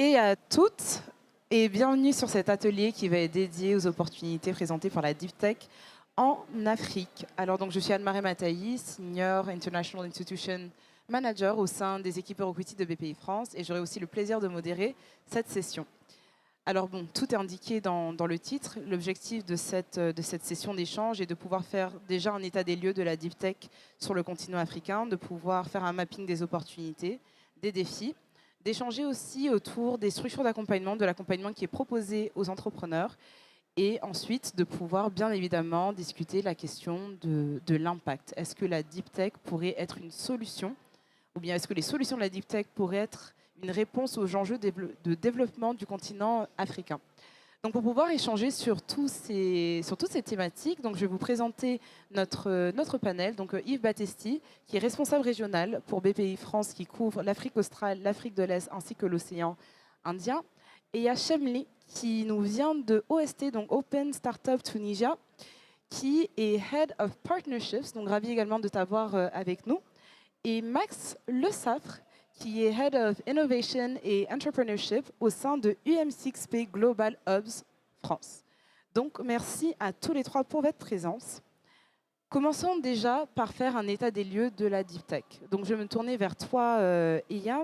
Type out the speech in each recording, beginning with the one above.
et à toutes et bienvenue sur cet atelier qui va être dédié aux opportunités présentées par la Deep Tech en Afrique. Alors donc je suis Anne-Marie Mataï, Senior International Institution Manager au sein des équipes Euroquity de BPI France et j'aurai aussi le plaisir de modérer cette session. Alors bon, tout est indiqué dans le titre. L'objectif de cette session d'échange est de pouvoir faire déjà un état des lieux de la Deep Tech sur le continent africain, de pouvoir faire un mapping des opportunités, des défis, d'échanger aussi autour des structures d'accompagnement, de l'accompagnement qui est proposé aux entrepreneurs et ensuite de pouvoir bien évidemment discuter la question de l'impact. Est-ce que la Deep Tech pourrait être une solution ou bien est-ce que les solutions de la Deep Tech pourraient être une réponse aux enjeux de développement du continent africain? Donc pour pouvoir échanger sur toutes ces thématiques, donc je vais vous présenter notre panel. Donc Yves Battesti, qui est responsable régional pour BPI France, qui couvre l'Afrique australe, l'Afrique de l'Est ainsi que l'océan Indien. Et Hachem Lee, qui nous vient de OST, donc Open Startup Tunisia, qui est Head of Partnerships, donc ravi également de t'avoir avec nous. Et Max Le Saffre, qui est Head of Innovation et Entrepreneurship au sein de UM6P Global Hubs France. Donc, merci à tous les trois pour votre présence. Commençons déjà par faire un état des lieux de la Deep Tech. Donc, je vais me tourner vers toi, Iya.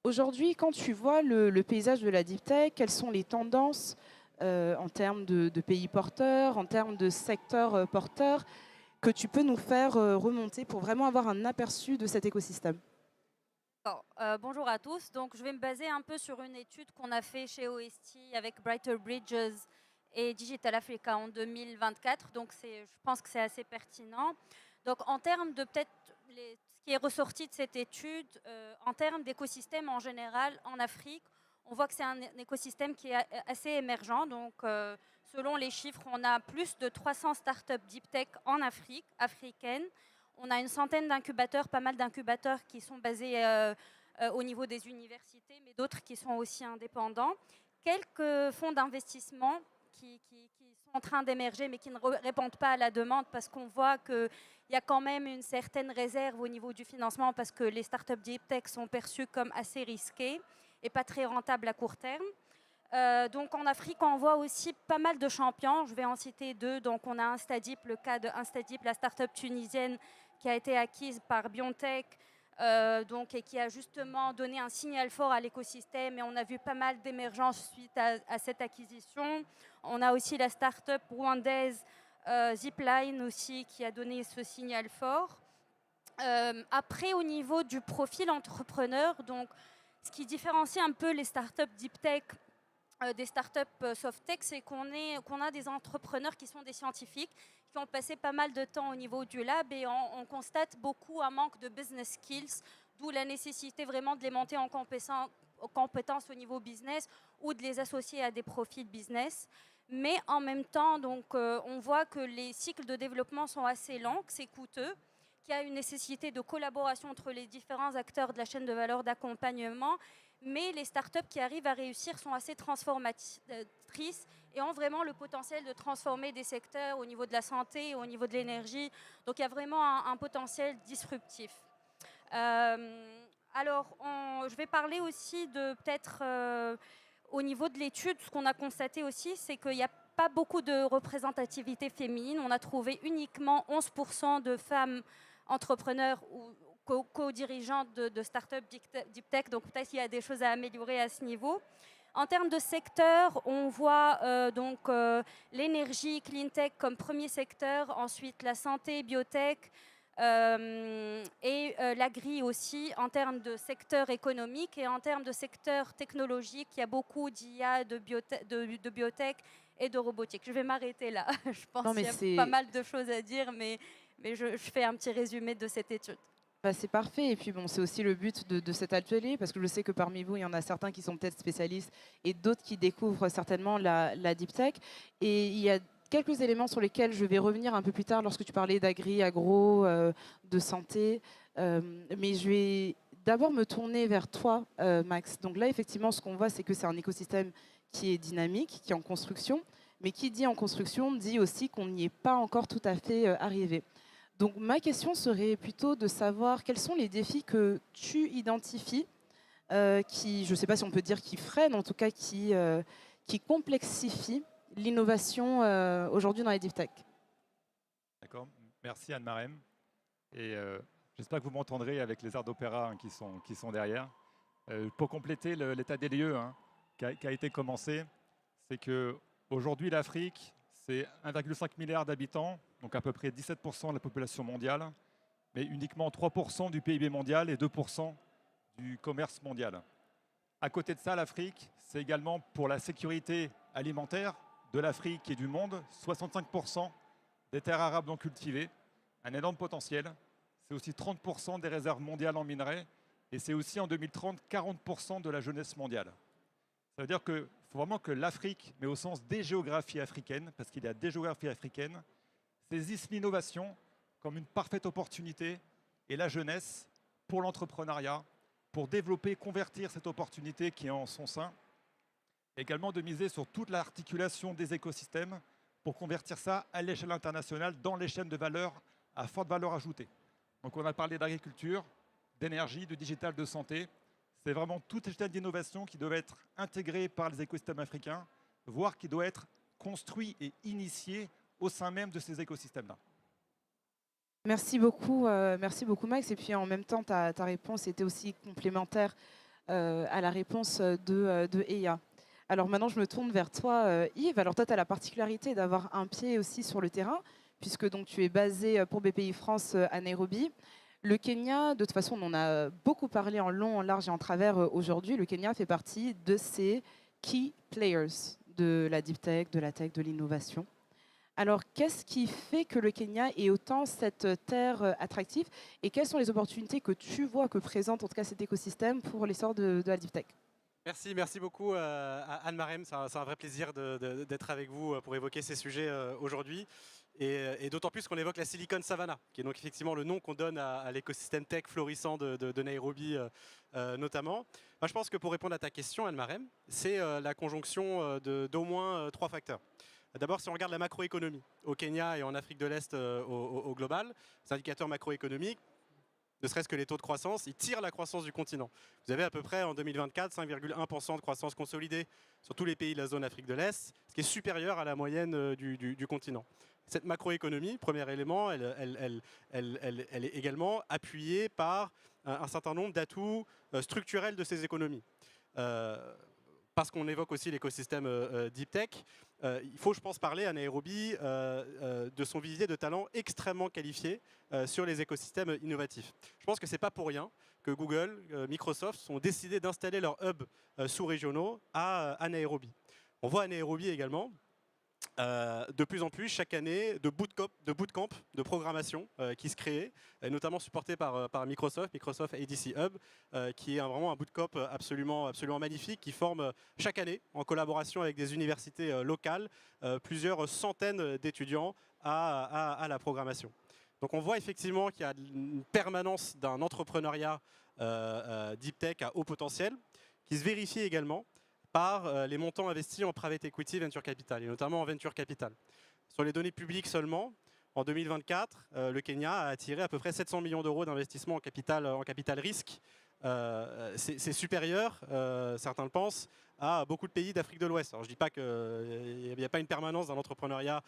Aujourd'hui, quand tu vois le paysage de la Deep Tech, quelles sont les tendances en termes de pays porteurs, en termes de secteurs porteurs, que tu peux nous faire remonter pour vraiment avoir un aperçu de cet écosystème? Bonjour à tous. Donc, je vais me baser un peu sur une étude qu'on a fait chez OST avec Brighter Bridges et Digital Africa en 2024. Donc, je pense que c'est assez pertinent. Donc, en termes de peut-être ce qui est ressorti de cette étude, en termes d'écosystème en général en Afrique, on voit que c'est un écosystème qui est assez émergent. Donc, selon les chiffres, on a plus de 300 startups deep tech en Afrique, africaines. On a une centaine d'incubateurs, pas mal d'incubateurs qui sont basés au niveau des universités, mais d'autres qui sont aussi indépendants. Quelques fonds d'investissement qui sont en train d'émerger, mais qui ne répondent pas à la demande parce qu'on voit qu'il y a quand même une certaine réserve au niveau du financement parce que les startups deep tech sont perçues comme assez risquées et pas très rentables à court terme. Donc en Afrique, on voit aussi pas mal de champions. Je vais en citer deux. Donc on a Instadeep, le cas de Instadeep, la start-up tunisienne qui a été acquise par BioNTech, et qui a justement donné un signal fort à l'écosystème. Et on a vu pas mal d'émergences suite à cette acquisition. On a aussi la start-up rwandaise Zipline aussi qui a donné ce signal fort. Après, au niveau du profil entrepreneur, donc ce qui différencie un peu les startups deep tech des startups soft tech, c'est qu'on a des entrepreneurs qui sont des scientifiques, qui ont passé pas mal de temps au niveau du lab et on constate beaucoup un manque de business skills, d'où la nécessité vraiment de les monter en compétences au niveau business ou de les associer à des profils business. Mais en même temps, donc, on voit que les cycles de développement sont assez longs, que c'est coûteux, qu'il y a une nécessité de collaboration entre les différents acteurs de la chaîne de valeur d'accompagnement. Mais les startups qui arrivent à réussir sont assez transformatrices et ont vraiment le potentiel de transformer des secteurs au niveau de la santé, au niveau de l'énergie. Donc il y a vraiment un potentiel disruptif. Je vais parler aussi de peut-être au niveau de l'étude, ce qu'on a constaté aussi, c'est qu'il n'y a pas beaucoup de représentativité féminine. On a trouvé uniquement 11% de femmes entrepreneurs ou co-dirigeantes de start-up deep tech, donc peut-être qu'il y a des choses à améliorer à ce niveau. En termes de secteur, on voit l'énergie, clean tech comme premier secteur, ensuite la santé, biotech l'agri aussi en termes de secteur économique et en termes de secteur technologique, il y a beaucoup d'IA, de biotech et de robotique. Je vais m'arrêter là. Je pense Non, mais qu'il y a pas mal de choses à dire, mais je fais un petit résumé de cette étude. c'est parfait. Et puis, bon, c'est aussi le but de cet atelier, parce que je sais que parmi vous, il y en a certains qui sont peut-être spécialistes et d'autres qui découvrent certainement la deep tech. Et il y a quelques éléments sur lesquels je vais revenir un peu plus tard lorsque tu parlais d'agri, agro, de santé. Mais je vais d'abord me tourner vers toi, Max. Donc là, effectivement, ce qu'on voit, c'est que c'est un écosystème qui est dynamique, qui est en construction. Mais qui dit en construction dit aussi qu'on n'y est pas encore tout à fait arrivé. Donc ma question serait plutôt de savoir quels sont les défis que tu identifies qui, je ne sais pas si on peut dire qui freine, en tout cas qui complexifie l'innovation aujourd'hui dans les deep tech. D'accord. Merci Anne-Marème. Et j'espère que vous m'entendrez avec les airs d'opéra qui sont derrière. Pour compléter l'état des lieux qui a été commencé, c'est qu'aujourd'hui l'Afrique, c'est 1,5 milliard d'habitants, donc à peu près 17% de la population mondiale, mais uniquement 3% du PIB mondial et 2% du commerce mondial. À côté de ça, l'Afrique, c'est également pour la sécurité alimentaire de l'Afrique et du monde, 65% des terres arables non cultivées, un énorme potentiel. C'est aussi 30% des réserves mondiales en minerais et c'est aussi en 2030 40% de la jeunesse mondiale. Ça veut dire qu'il faut vraiment que l'Afrique, mais au sens des géographies africaines, parce qu'il y a des géographies africaines, saisisse l'innovation comme une parfaite opportunité et la jeunesse pour l'entrepreneuriat, pour développer, convertir cette opportunité qui est en son sein, également de miser sur toute l'articulation des écosystèmes pour convertir ça à l'échelle internationale dans les chaînes de valeur à forte valeur ajoutée. Donc on a parlé d'agriculture, d'énergie, de digital, de santé. C'est vraiment toute cette chaîne d'innovation qui doit être intégrée par les écosystèmes africains, voire qui doit être construit et initié au sein même de ces écosystèmes-là. Merci beaucoup Max. Et puis en même temps, ta réponse était aussi complémentaire à la réponse de EIA. Alors maintenant, je me tourne vers toi, Yves. Alors toi, tu as la particularité d'avoir un pied aussi sur le terrain, puisque donc, tu es basé pour BPI France à Nairobi. Le Kenya, de toute façon, on en a beaucoup parlé en long, en large et en travers aujourd'hui. Le Kenya fait partie de ces key players de la deep tech, de la tech, de l'innovation. Alors, qu'est-ce qui fait que le Kenya est autant cette terre attractive et quelles sont les opportunités que tu vois que présente en tout cas cet écosystème pour l'essor de la deep tech? Merci beaucoup Anne-Marème, c'est un vrai plaisir d'être avec vous pour évoquer ces sujets aujourd'hui. Et d'autant plus qu'on évoque la Silicon Savannah, qui est donc effectivement le nom qu'on donne à l'écosystème tech florissant de Nairobi notamment. Moi, je pense que pour répondre à ta question, Anne-Marème, c'est la conjonction d'au moins 3 facteurs. D'abord, si on regarde la macroéconomie au Kenya et en Afrique de l'Est au global, les indicateurs macroéconomiques, ne serait-ce que les taux de croissance, ils tirent la croissance du continent. Vous avez à peu près en 2024 5,1% de croissance consolidée sur tous les pays de la zone Afrique de l'Est, ce qui est supérieur à la moyenne du continent. Cette macroéconomie, premier élément, elle est également appuyée par un certain nombre d'atouts structurels de ces économies. Parce qu'on évoque aussi l'écosystème Deep Tech, il faut, je pense, parler à Nairobi de son visier de talents extrêmement qualifiés sur les écosystèmes innovatifs. Je pense que ce n'est pas pour rien que Google, Microsoft ont décidé d'installer leurs hubs sous-régionaux à Nairobi. On voit à Nairobi également de plus en plus chaque année de bootcamp de programmation qui se créent, notamment supporté par Microsoft ADC Hub, qui est vraiment un bootcamp absolument magnifique, qui forme chaque année, en collaboration avec des universités locales, plusieurs centaines d'étudiants à la programmation. Donc on voit effectivement qu'il y a une permanence d'un entrepreneuriat deep tech à haut potentiel, qui se vérifie également par les montants investis en private equity venture capital, et notamment en venture capital. Sur les données publiques seulement, en 2024, le Kenya a attiré à peu près 700 millions d'euros d'investissement en capital risque. C'est supérieur, certains le pensent, à beaucoup de pays d'Afrique de l'Ouest. Alors je ne dis pas qu'il n'y a pas une permanence d'un entrepreneuriat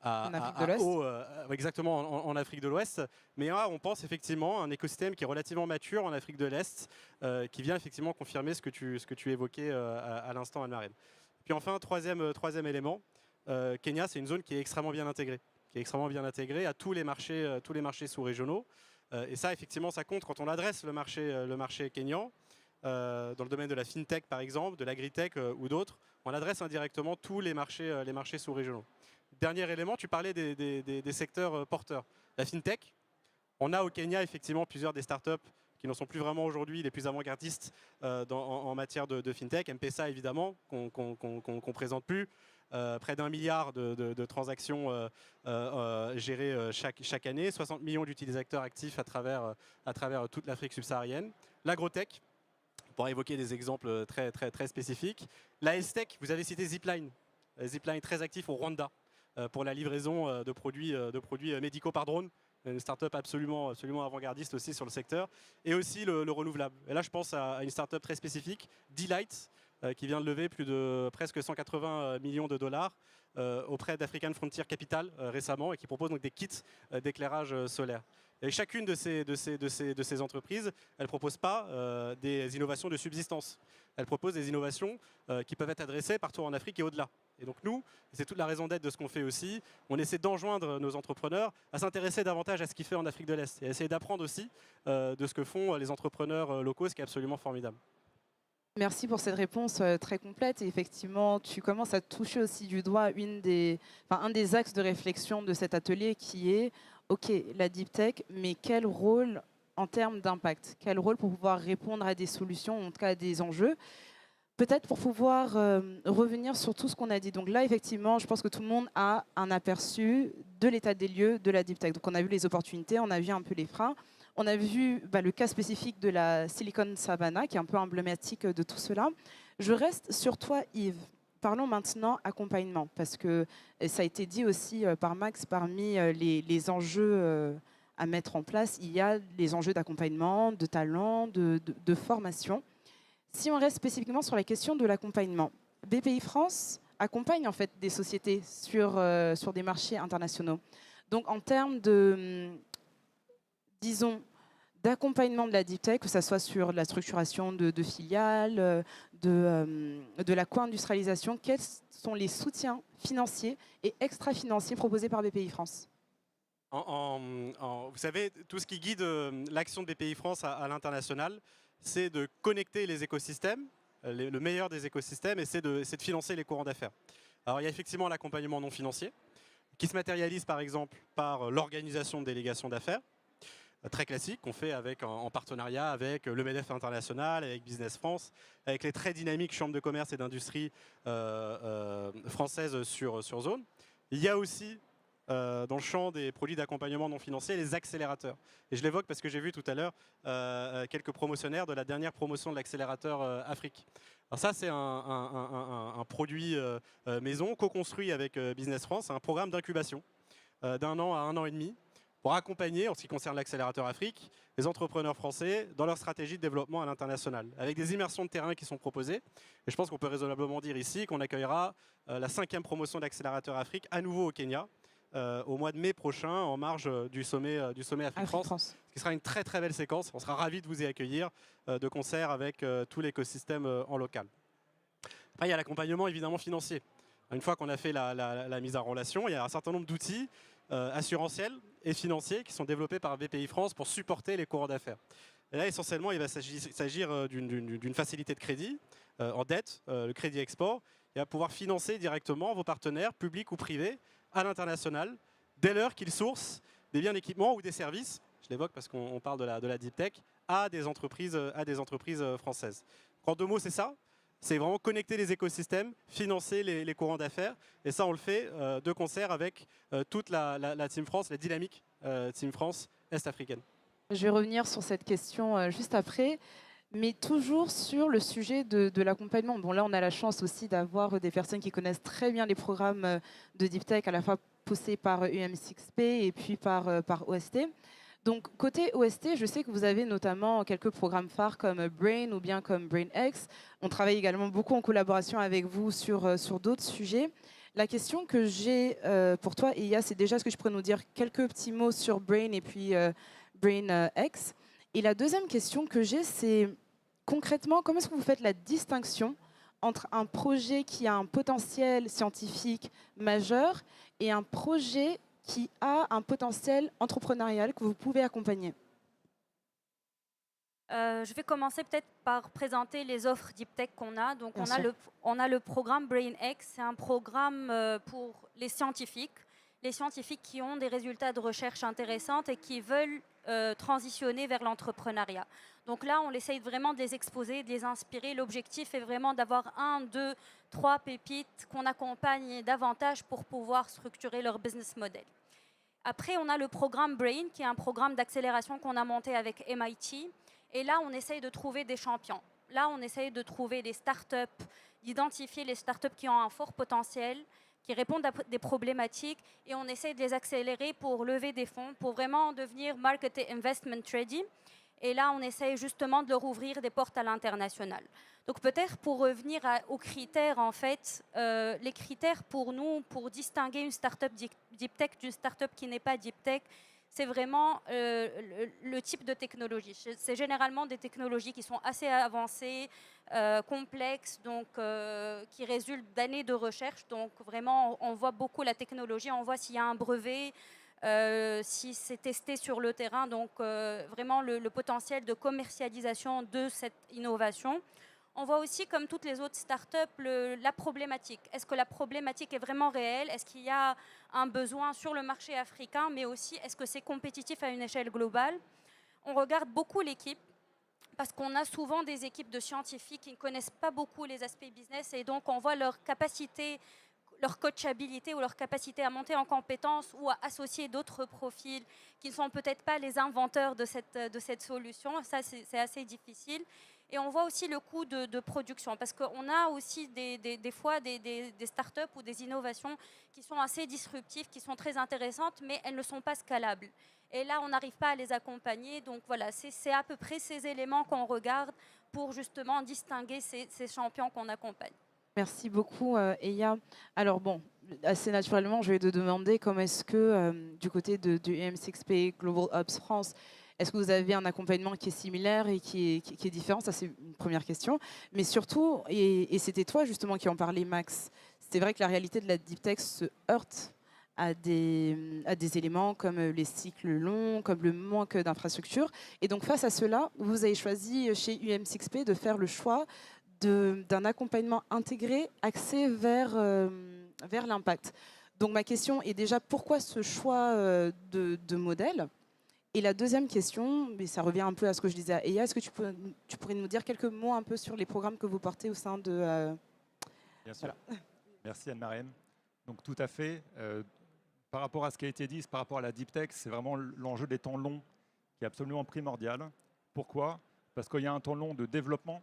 en Afrique de l'Ouest. Exactement, en Afrique de l'Ouest. Mais là, on pense effectivement à un écosystème qui est relativement mature en Afrique de l'Est, qui vient effectivement confirmer ce que tu évoquais à l'instant, Anne-Marème. Puis enfin, troisième élément, Kenya, c'est une zone qui est extrêmement bien intégrée, à tous les marchés sous-régionaux. Et ça, effectivement, ça compte quand on adresse le marché kényan. Dans le domaine de la fintech, par exemple, de l'agritech ou d'autres, on adresse indirectement tous les marchés sous-régionaux. Dernier élément, tu parlais des secteurs porteurs. La fintech, on a au Kenya effectivement plusieurs des startups qui n'en sont plus vraiment aujourd'hui les plus avant-gardistes en matière de fintech. M-Pesa évidemment, qu'on présente plus. Près d'1 milliard de transactions gérées chaque année, 60 millions d'utilisateurs actifs à travers toute l'Afrique subsaharienne. L'agrotech, pour évoquer des exemples très spécifiques. La health-tech, vous avez cité Zipline. Zipline très actif au Rwanda pour la livraison de produits médicaux par drone, une start-up absolument avant-gardiste aussi sur le secteur, et aussi le renouvelable. Et là, je pense à une start-up très spécifique, D-Light, qui vient de lever plus de presque 180 millions de dollars auprès d'African Frontier Capital récemment, et qui propose donc des kits d'éclairage solaire. Et chacune de ces entreprises, elle ne propose pas des innovations de subsistance. Elle propose des innovations qui peuvent être adressées partout en Afrique et au-delà. Et donc nous, c'est toute la raison d'être de ce qu'on fait aussi, on essaie d'enjoindre nos entrepreneurs à s'intéresser davantage à ce qu'ils font en Afrique de l'Est et à essayer d'apprendre aussi de ce que font les entrepreneurs locaux, ce qui est absolument formidable. Merci pour cette réponse très complète. Et effectivement, tu commences à toucher aussi du doigt un des axes de réflexion de cet atelier qui est, OK, la deep tech, mais quel rôle en termes d'impact? Quel rôle pour pouvoir répondre à des solutions, en tout cas à des enjeux? Peut-être pour pouvoir revenir sur tout ce qu'on a dit. Donc là, effectivement, je pense que tout le monde a un aperçu de l'état des lieux de la deep tech. Donc on a vu les opportunités, on a vu un peu les freins. On a vu le cas spécifique de la Silicon Savannah, qui est un peu emblématique de tout cela. Je reste sur toi, Yves. Parlons maintenant accompagnement, parce que ça a été dit aussi par Max, parmi les enjeux à mettre en place, il y a les enjeux d'accompagnement, de talent, de formation. Si on reste spécifiquement sur la question de l'accompagnement, BPI France accompagne en fait des sociétés sur des marchés internationaux. Donc en termes de, disons, d'accompagnement de la deep tech, que ce soit sur la structuration de filiales, de la co-industrialisation, quels sont les soutiens financiers et extra-financiers proposés par BPI France? Vous savez, tout ce qui guide l'action de BPI France à l'international, c'est de connecter les écosystèmes, le meilleur des écosystèmes, et c'est de financer les courants d'affaires. Alors il y a effectivement l'accompagnement non financier, qui se matérialise par exemple par l'organisation de délégations d'affaires, très classique, qu'on fait en partenariat avec le MEDEF International, avec Business France, avec les très dynamiques chambres de commerce et d'industrie françaises sur zone. Il y a aussi dans le champ des produits d'accompagnement non financiers, les accélérateurs. Et je l'évoque parce que j'ai vu tout à l'heure quelques promotionnaires de la dernière promotion de l'accélérateur Afrique. Alors ça, c'est un produit maison co-construit avec Business France, un programme d'incubation d'1 an à 1 an et demi pour accompagner, en ce qui concerne l'accélérateur Afrique, les entrepreneurs français dans leur stratégie de développement à l'international, avec des immersions de terrain qui sont proposées. Et je pense qu'on peut raisonnablement dire ici qu'on accueillera la 5e promotion d'accélérateur Afrique à nouveau au Kenya, au mois de mai prochain, en marge du sommet Afrique-France, ce qui sera une très très belle séquence. On sera ravis de vous y accueillir de concert avec tout l'écosystème en local. Après, il y a l'accompagnement évidemment financier. Une fois qu'on a fait la mise en relation, il y a un certain nombre d'outils assurantiels et financiers qui sont développés par BPI France pour supporter les courants d'affaires. Et là, essentiellement, il va s'agir d'une facilité de crédit en dette, le crédit export, et à pouvoir financer directement vos partenaires, publics ou privés, à l'international, dès lors qu'ils sourcent des biens d'équipement ou des services, je l'évoque parce qu'on parle de la deep tech, à des entreprises françaises. En 2 mots, c'est ça. C'est vraiment connecter les écosystèmes, financer les courants d'affaires. Et ça, on le fait de concert avec toute la Team France, la dynamique Team France est-africaine. Je vais revenir sur cette question juste après. Mais toujours sur le sujet de l'accompagnement. Bon, là, on a la chance aussi d'avoir des personnes qui connaissent très bien les programmes de Deep Tech, à la fois poussés par UM6P et puis par OST. Donc, côté OST, je sais que vous avez notamment quelques programmes phares comme Brain ou bien comme BrainX. On travaille également beaucoup en collaboration avec vous sur d'autres sujets. La question que j'ai pour toi, Iya, c'est déjà, est-ce que je pourrais nous dire quelques petits mots sur Brain et puis BrainX? Et la deuxième question que j'ai, c'est concrètement, comment est-ce que vous faites la distinction entre un projet qui a un potentiel scientifique majeur et un projet qui a un potentiel entrepreneurial que vous pouvez accompagner? Je vais commencer peut-être par présenter les offres Deep Tech qu'on a. Donc on a le programme BrainX, c'est un programme pour les scientifiques qui ont des résultats de recherche intéressants et qui veulent transitionner vers l'entrepreneuriat. Donc là, on essaye vraiment de les exposer, de les inspirer. L'objectif est vraiment d'avoir 1, 2, 3 pépites qu'on accompagne davantage pour pouvoir structurer leur business model. Après, on a le programme Brain, qui est un programme d'accélération qu'on a monté avec MIT. Et là, on essaye de trouver des champions. Là, on essaye de trouver des startups, d'identifier les startups qui ont un fort potentiel, qui répondent à des problématiques et on essaie de les accélérer pour lever des fonds, pour vraiment devenir market et investment ready. Et là, on essaye justement de leur ouvrir des portes à l'international. Donc peut-être pour revenir aux critères, en fait, les critères pour nous, pour distinguer une startup deep tech d'une startup qui n'est pas deep tech, c'est vraiment le type de technologie. C'est généralement des technologies qui sont assez avancées, complexes, donc qui résultent d'années de recherche. Donc vraiment, on voit beaucoup la technologie, on voit s'il y a un brevet, si c'est testé sur le terrain, donc vraiment le potentiel de commercialisation de cette innovation. On voit aussi, comme toutes les autres startups, la problématique. Est-ce que la problématique est vraiment réelle? Est-ce qu'il y a un besoin sur le marché africain? Mais aussi, est-ce que c'est compétitif à une échelle globale? On regarde beaucoup l'équipe, parce qu'on a souvent des équipes de scientifiques qui ne connaissent pas beaucoup les aspects business, et donc on voit leur capacité, leur coachabilité ou leur capacité à monter en compétences ou à associer d'autres profils qui ne sont peut-être pas les inventeurs de cette solution. Ça, c'est assez difficile. Et on voit aussi le coût de production, parce qu'on a aussi des fois des startups ou des innovations qui sont assez disruptives, qui sont très intéressantes, mais elles ne sont pas scalables. Et là, on n'arrive pas à les accompagner. Donc voilà, c'est à peu près ces éléments qu'on regarde pour justement distinguer ces champions qu'on accompagne. Merci beaucoup, Eya. Alors bon, assez naturellement, je vais te demander comment est-ce que du côté du UM6P Global Hubs France, est-ce que vous avez un accompagnement qui est similaire et qui est différent? Ça, c'est une première question. Mais surtout, et c'était toi justement qui en parlais, Max, c'est vrai que la réalité de la deep tech se heurte à des éléments comme les cycles longs, comme le manque d'infrastructures. Et donc face à cela, vous avez choisi chez UM6P de faire le choix d'un accompagnement intégré axé vers l'impact. Donc ma question est déjà, pourquoi ce choix de modèle? Et la deuxième question, mais ça revient un peu à ce que je disais à Eya, est-ce que tu pourrais nous dire quelques mots un peu sur les programmes que vous portez au sein de... Bien sûr. Voilà. Merci Anne-Marème. Donc tout à fait, par rapport à ce qui a été dit, par rapport à la deep tech, c'est vraiment l'enjeu des temps longs qui est absolument primordial. Pourquoi? Parce qu'il y a un temps long de développement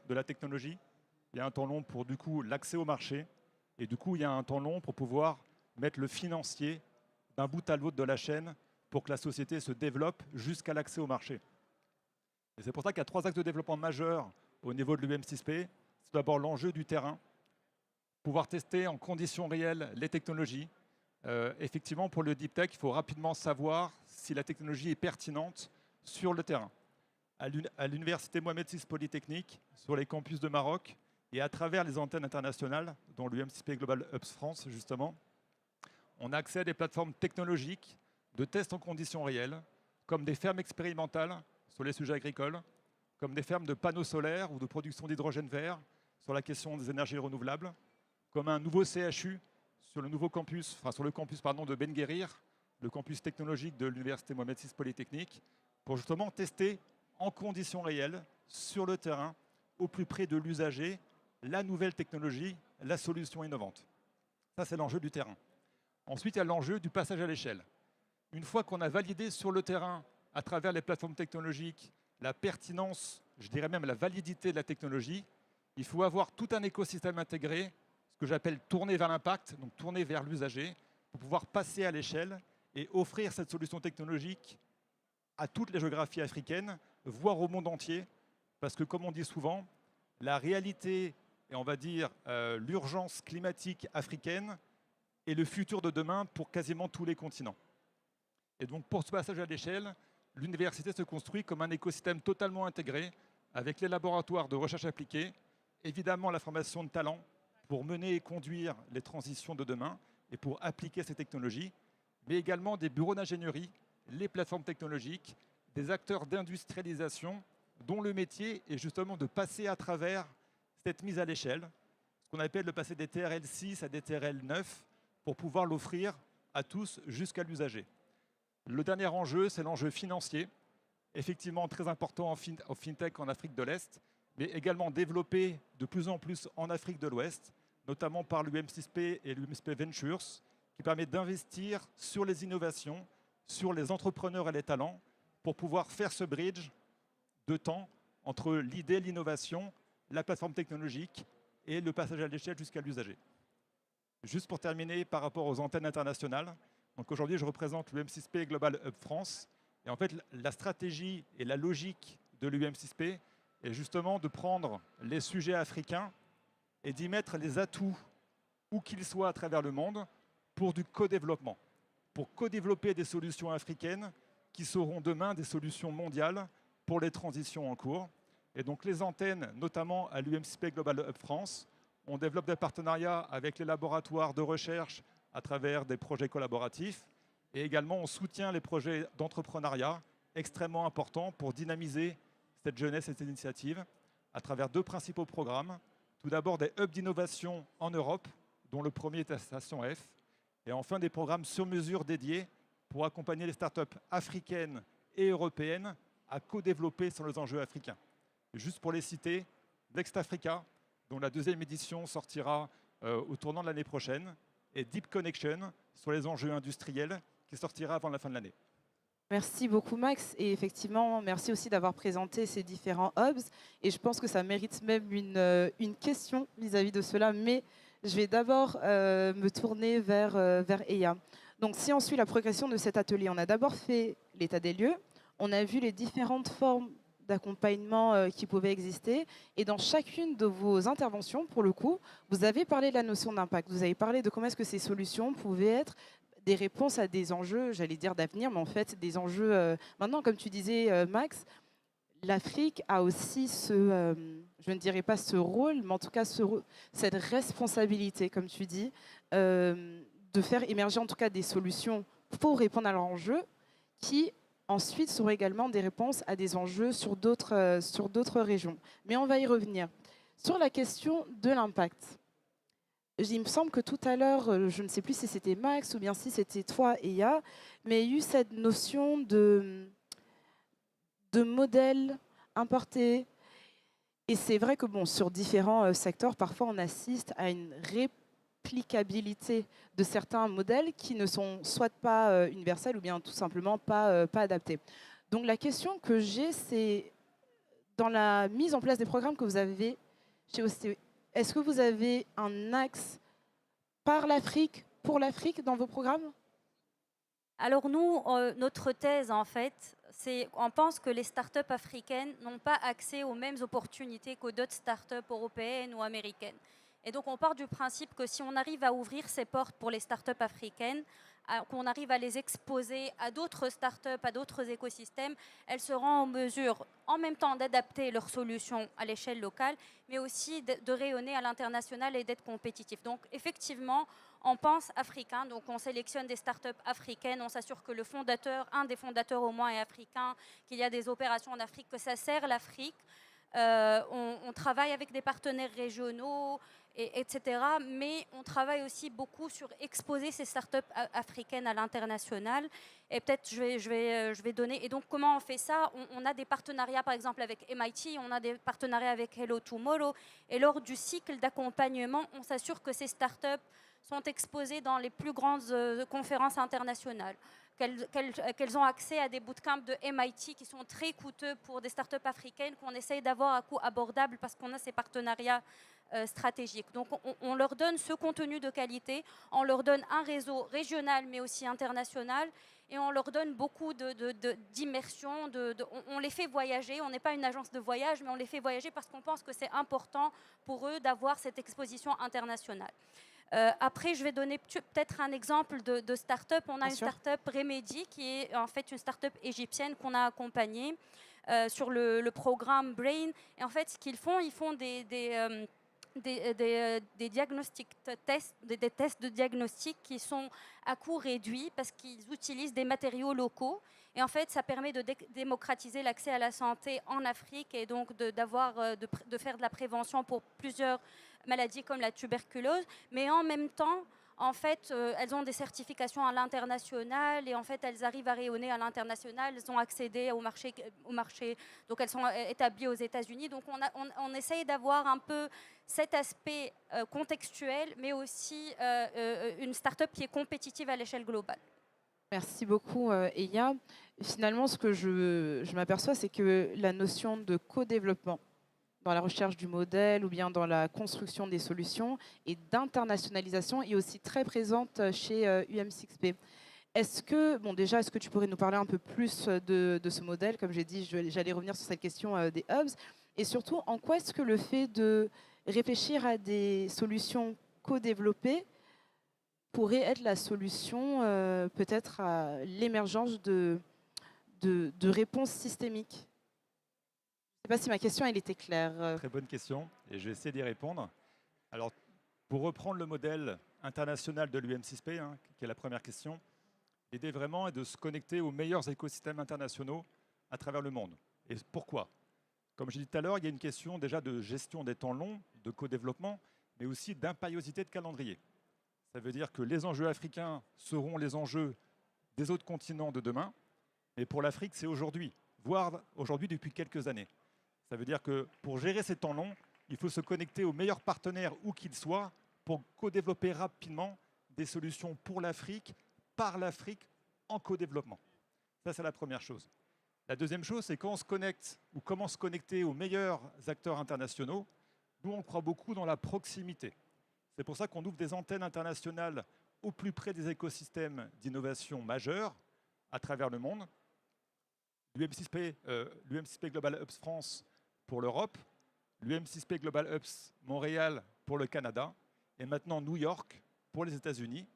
de la technologie, il y a un temps long pour du coup l'accès au marché, et du coup il y a un temps long pour pouvoir mettre le financier d'un bout à l'autre de la chaîne pour que la société se développe jusqu'à l'accès au marché. Et c'est pour ça qu'il y a 3 axes de développement majeurs au niveau de l'UM6P. C'est d'abord l'enjeu du terrain, pouvoir tester en conditions réelles les technologies. Effectivement, pour le deep tech, il faut rapidement savoir si la technologie est pertinente sur le terrain. À l'université Mohamed VI Polytechnique, sur les campus de Maroc, et à travers les antennes internationales, dont l'UM6P Global Hubs France, justement, on a accès à des plateformes technologiques de tests en conditions réelles, comme des fermes expérimentales sur les sujets agricoles, comme des fermes de panneaux solaires ou de production d'hydrogène vert sur la question des énergies renouvelables, comme un nouveau CHU sur le nouveau campus, sur le campus de Ben Guerir, le campus technologique de l'université Mohamed VI Polytechnique, pour justement tester en conditions réelles, sur le terrain, au plus près de l'usager, la nouvelle technologie, la solution innovante. Ça, c'est l'enjeu du terrain. Ensuite, il y a l'enjeu du passage à l'échelle. Une fois qu'on a validé sur le terrain, à travers les plateformes technologiques, la pertinence, je dirais même la validité de la technologie, il faut avoir tout un écosystème intégré, ce que j'appelle tourner vers l'impact, donc tourner vers l'usager, pour pouvoir passer à l'échelle et offrir cette solution technologique à toutes les géographies africaines, voire au monde entier, parce que comme on dit souvent, la réalité et on va dire l'urgence climatique africaine est le futur de demain pour quasiment tous les continents. Et donc pour ce passage à l'échelle, l'université se construit comme un écosystème totalement intégré, avec les laboratoires de recherche appliquée, évidemment la formation de talents pour mener et conduire les transitions de demain et pour appliquer ces technologies, mais également des bureaux d'ingénierie, les plateformes technologiques, des acteurs d'industrialisation dont le métier est justement de passer à travers cette mise à l'échelle, ce qu'on appelle de passer des TRL 6 à des TRL 9 pour pouvoir l'offrir à tous jusqu'à l'usager. Le dernier enjeu, c'est l'enjeu financier, effectivement très important en FinTech en Afrique de l'Est, mais également développé de plus en plus en Afrique de l'Ouest, notamment par l'UM6P et l'UM6P Ventures, qui permet d'investir sur les innovations, sur les entrepreneurs et les talents, pour pouvoir faire ce bridge de temps entre l'idée, l'innovation, la plateforme technologique et le passage à l'échelle jusqu'à l'usager. Juste pour terminer, par rapport aux antennes internationales, donc aujourd'hui je représente l'UM6P Global Hub France. Et en fait, la stratégie et la logique de l'UM6P est justement de prendre les sujets africains et d'y mettre les atouts, où qu'ils soient à travers le monde, pour du co-développement, pour co-développer des solutions africaines qui seront demain des solutions mondiales pour les transitions en cours. Et donc les antennes, notamment à l'UM6P Global Hub France, on développe des partenariats avec les laboratoires de recherche à travers des projets collaboratifs. Et également, on soutient les projets d'entrepreneuriat extrêmement importants pour dynamiser cette jeunesse et cette initiative à travers 2 principaux programmes. Tout d'abord, des hubs d'innovation en Europe, dont le premier est à Station F. Et enfin, des programmes sur mesure dédiés pour accompagner les startups africaines et européennes à co-développer sur les enjeux africains. Juste pour les citer, Next Africa, dont la 2e édition sortira au tournant de l'année prochaine, et Deep Connection sur les enjeux industriels qui sortira avant la fin de l'année. Merci beaucoup Max, et effectivement merci aussi d'avoir présenté ces différents hubs, et je pense que ça mérite même une question vis-à-vis de cela, mais je vais d'abord me tourner vers Eya. Donc si on suit la progression de cet atelier, on a d'abord fait l'état des lieux, on a vu les différentes formes d'accompagnement qui pouvaient exister, et dans chacune de vos interventions, pour le coup, vous avez parlé de la notion d'impact, vous avez parlé de comment est-ce que ces solutions pouvaient être des réponses à des enjeux, j'allais dire d'avenir, mais en fait des enjeux maintenant, comme tu disais Max, l'Afrique a aussi je ne dirais pas ce rôle, mais en tout cas cette responsabilité, comme tu dis, de faire émerger en tout cas des solutions pour répondre à leurs enjeux qui ensuite seront également des réponses à des enjeux sur d'autres régions. Mais on va y revenir. Sur la question de l'impact, il me semble que tout à l'heure, je ne sais plus si c'était Max ou bien si c'était toi, Eya, mais il y a eu cette notion de modèle importé. Et c'est vrai que bon, sur différents secteurs, parfois on assiste à une réplicabilité de certains modèles qui ne sont soit pas universels ou bien tout simplement pas adaptés. Donc la question que j'ai, c'est dans la mise en place des programmes que vous avez chez OCE, est-ce que vous avez un axe par l'Afrique, pour l'Afrique dans vos programmes ? Alors nous, notre thèse en fait, c'est on pense que les startups africaines n'ont pas accès aux mêmes opportunités que d'autres startups européennes ou américaines. Et donc on part du principe que si on arrive à ouvrir ces portes pour les startups africaines, qu'on arrive à les exposer à d'autres startups, à d'autres écosystèmes, elles seront en mesure en même temps d'adapter leurs solutions à l'échelle locale, mais aussi de rayonner à l'international et d'être compétitifs. Donc effectivement, on pense africain, donc on sélectionne des startups africaines, on s'assure que le fondateur, un des fondateurs au moins est africain, qu'il y a des opérations en Afrique, que ça sert l'Afrique. On travaille avec des partenaires régionaux, etc. Mais on travaille aussi beaucoup sur exposer ces startups africaines à l'international. Et peut-être je vais donner. Et donc comment on fait ça ? On a des partenariats par exemple avec MIT, on a des partenariats avec Hello Tomorrow. Et lors du cycle d'accompagnement, on s'assure que ces startups sont exposées dans les plus grandes conférences internationales. Qu'elles ont accès à des bootcamps de MIT qui sont très coûteux pour des startups africaines qu'on essaye d'avoir à coût abordable parce qu'on a ces partenariats stratégiques. Donc on leur donne ce contenu de qualité, on leur donne un réseau régional mais aussi international et on leur donne beaucoup d'immersion, on les fait voyager, on n'est pas une agence de voyage mais on les fait voyager parce qu'on pense que c'est important pour eux d'avoir cette exposition internationale. Après, je vais donner peut-être un exemple de start-up. On a une start-up Remedy qui est en fait une start-up égyptienne qu'on a accompagnée sur le programme Brain. Et en fait, ce qu'ils font, ils font des diagnostics tests, des tests de diagnostic qui sont à coût réduit parce qu'ils utilisent des matériaux locaux. Et en fait, ça permet de démocratiser l'accès à la santé en Afrique et donc de faire de la prévention pour plusieurs maladies comme la tuberculose. Mais en même temps, en fait, elles ont des certifications à l'international et en fait, elles arrivent à rayonner à l'international. Elles ont accédé au marché, donc elles sont établies aux États-Unis. Donc on essaye d'avoir un peu cet aspect contextuel, mais aussi une start-up qui est compétitive à l'échelle globale. Merci beaucoup, Eya. Finalement, ce que je m'aperçois, c'est que la notion de co-développement dans la recherche du modèle ou bien dans la construction des solutions et d'internationalisation est aussi très présente chez UM6P. Est-ce que tu pourrais nous parler un peu plus de ce modèle? Comme j'ai dit, j'allais revenir sur cette question des hubs. Et surtout, en quoi est-ce que le fait de réfléchir à des solutions co-développées pourrait être la solution peut-être à l'émergence de réponses systémiques? Je ne sais pas si ma question elle était claire. Très bonne question et je vais essayer d'y répondre. Alors, pour reprendre le modèle international de l'UM6P, qui est la première question, l'idée vraiment est de se connecter aux meilleurs écosystèmes internationaux à travers le monde. Et pourquoi? Comme je l'ai dit tout à l'heure, il y a une question déjà de gestion des temps longs, de co-développement, mais aussi d'impériosité de calendrier. Ça veut dire que les enjeux africains seront les enjeux des autres continents de demain, mais pour l'Afrique, c'est aujourd'hui, voire aujourd'hui depuis quelques années. Ça veut dire que pour gérer ces temps longs, il faut se connecter aux meilleurs partenaires où qu'ils soient pour co-développer rapidement des solutions pour l'Afrique, par l'Afrique, en co-développement. Ça, c'est la première chose. La deuxième chose, c'est quand on se connecte ou comment se connecter aux meilleurs acteurs internationaux, nous, on croit beaucoup dans la proximité. C'est pour ça qu'on ouvre des antennes internationales au plus près des écosystèmes d'innovation majeurs à travers le monde. L'UM6P Global Hubs France pour l'Europe, l'UM6P Global Hubs Montréal pour le Canada et maintenant New York pour les États-Unis.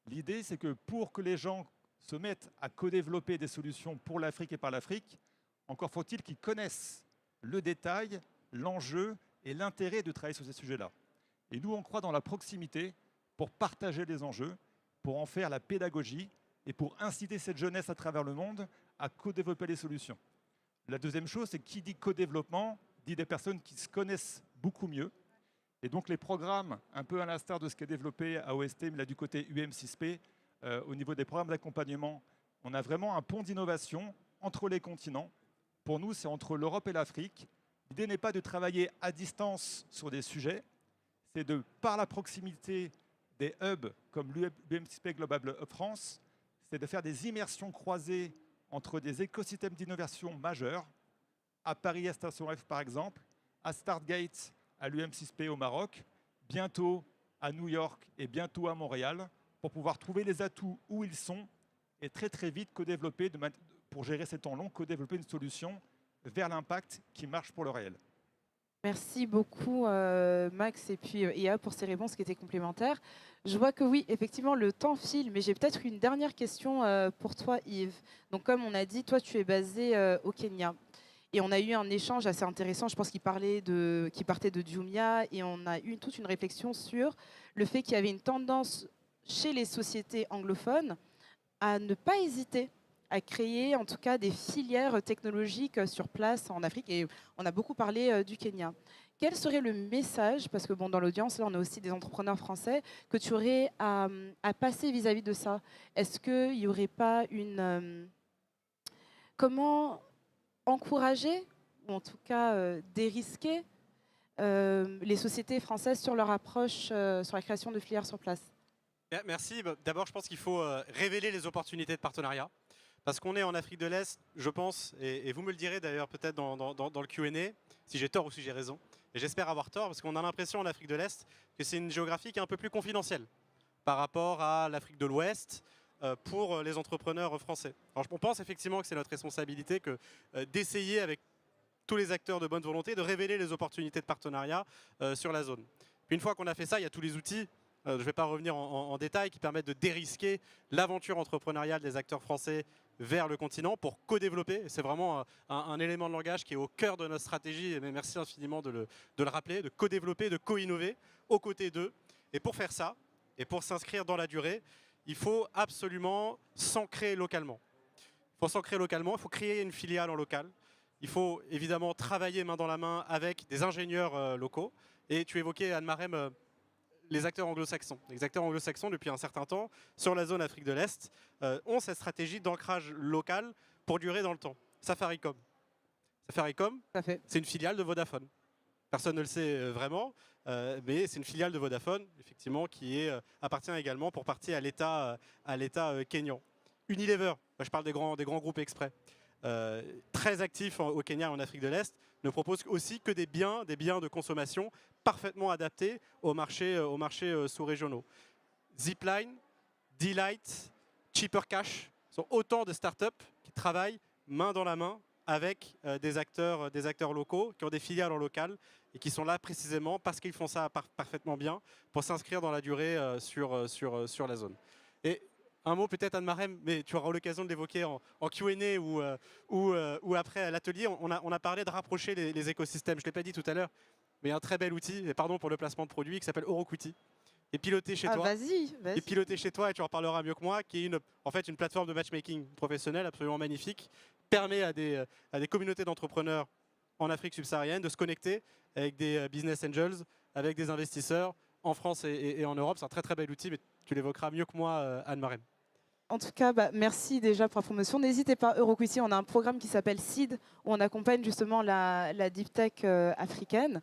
L'idée, c'est que pour que les gens se mettent à co-développer des solutions pour l'Afrique et par l'Afrique, encore faut-il qu'ils connaissent le détail, l'enjeu et l'intérêt de travailler sur ces sujets-là. Et nous, on croit dans la proximité pour partager les enjeux, pour en faire la pédagogie et pour inciter cette jeunesse à travers le monde à co-développer les solutions. La deuxième chose, c'est que qui dit co-développement dit des personnes qui se connaissent beaucoup mieux. Et donc les programmes, un peu à l'instar de ce qui est développé à OST, mais là du côté UM6P, au niveau des programmes d'accompagnement, on a vraiment un pont d'innovation entre les continents. Pour nous, c'est entre l'Europe et l'Afrique. L'idée n'est pas de travailler à distance sur des sujets, c'est de, par la proximité des hubs comme l'UM6P Global Hub France, c'est de faire des immersions croisées entre des écosystèmes d'innovation majeurs, à Paris à Station F par exemple, à Startgate à l'UM6P au Maroc, bientôt à New York et bientôt à Montréal, pour pouvoir trouver les atouts où ils sont et très très vite co-développer, pour gérer ces temps longs, co-développer une solution vers l'impact qui marche pour le réel. Merci beaucoup Max et puis Ea pour ces réponses qui étaient complémentaires. Je vois que oui, effectivement, le temps file, mais j'ai peut-être une dernière question pour toi Yves. Donc comme on a dit, toi tu es basé au Kenya. Et on a eu un échange assez intéressant, je pense qu'il partait de Jumia, et on a eu toute une réflexion sur le fait qu'il y avait une tendance chez les sociétés anglophones à ne pas hésiter à créer en tout cas des filières technologiques sur place en Afrique. Et on a beaucoup parlé du Kenya. Quel serait le message, parce que bon, dans l'audience, là, on a aussi des entrepreneurs français, que tu aurais à passer vis-à-vis de ça? Est-ce qu'il n'y aurait pas une... comment encourager, ou en tout cas dérisquer les sociétés françaises sur leur approche sur la création de filières sur place? Merci. D'abord, je pense qu'il faut révéler les opportunités de partenariat. Parce qu'on est en Afrique de l'Est, je pense, et vous me le direz d'ailleurs peut-être dans le Q&A, si j'ai tort ou si j'ai raison. Et j'espère avoir tort, parce qu'on a l'impression en Afrique de l'Est que c'est une géographie qui est un peu plus confidentielle par rapport à l'Afrique de l'Ouest pour les entrepreneurs français. Alors on pense effectivement que c'est notre responsabilité d'essayer avec tous les acteurs de bonne volonté de révéler les opportunités de partenariat sur la zone. Puis une fois qu'on a fait ça, il y a tous les outils. Je ne vais pas revenir en détail, qui permettent de dérisquer l'aventure entrepreneuriale des acteurs français vers le continent pour co-développer. C'est vraiment un élément de langage qui est au cœur de notre stratégie, et merci infiniment de le rappeler, de co-développer, de co-innover aux côtés d'eux. Et pour faire ça, et pour s'inscrire dans la durée, il faut absolument s'ancrer localement. Il faut s'ancrer localement, il faut créer une filiale en local. Il faut évidemment travailler main dans la main avec des ingénieurs locaux. Et tu évoquais, Anne-Marème, les acteurs anglo-saxons. Les acteurs anglo-saxons, depuis un certain temps, sur la zone Afrique de l'Est, ont cette stratégie d'ancrage local pour durer dans le temps. Safaricom. Safaricom, c'est une filiale de Vodafone. Personne ne le sait vraiment, mais c'est une filiale de Vodafone, effectivement, qui appartient également pour partie à l'État kényan. Unilever, je parle des grands groupes exprès. très actif au Kenya et en Afrique de l'Est, ne propose aussi que des biens de consommation parfaitement adaptés aux marchés sous-régionaux. Zipline, Delight, Cheaper Cash sont autant de startups qui travaillent main dans la main avec des acteurs locaux, qui ont des filiales en local et qui sont là précisément parce qu'ils font ça parfaitement bien pour s'inscrire dans la durée sur la zone. Et un mot peut-être Anne-Marem, mais tu auras l'occasion de l'évoquer en Q&A ou après à l'atelier. On a parlé de rapprocher les écosystèmes. Je ne l'ai pas dit tout à l'heure, mais il y a un très bel outil, et pardon pour le placement de produit, qui s'appelle Oroquity. Et piloté chez toi. Vas-y. Et piloté chez toi, et tu en reparleras mieux que moi, qui est en fait une plateforme de matchmaking professionnelle absolument magnifique, permet à des communautés d'entrepreneurs en Afrique subsaharienne de se connecter avec des business angels, avec des investisseurs en France et en Europe. C'est un très très bel outil, mais tu l'évoqueras mieux que moi, Anne-Marem. En tout cas, merci déjà pour la promotion. N'hésitez pas, Euroquity, on a un programme qui s'appelle SEED, où on accompagne justement la deep tech africaine.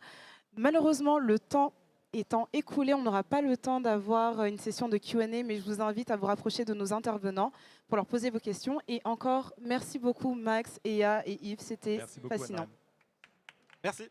Malheureusement, le temps étant écoulé, on n'aura pas le temps d'avoir une session de Q&A, mais je vous invite à vous rapprocher de nos intervenants pour leur poser vos questions. Et encore, merci beaucoup Max, Ea et Yves, c'était fascinant. Merci.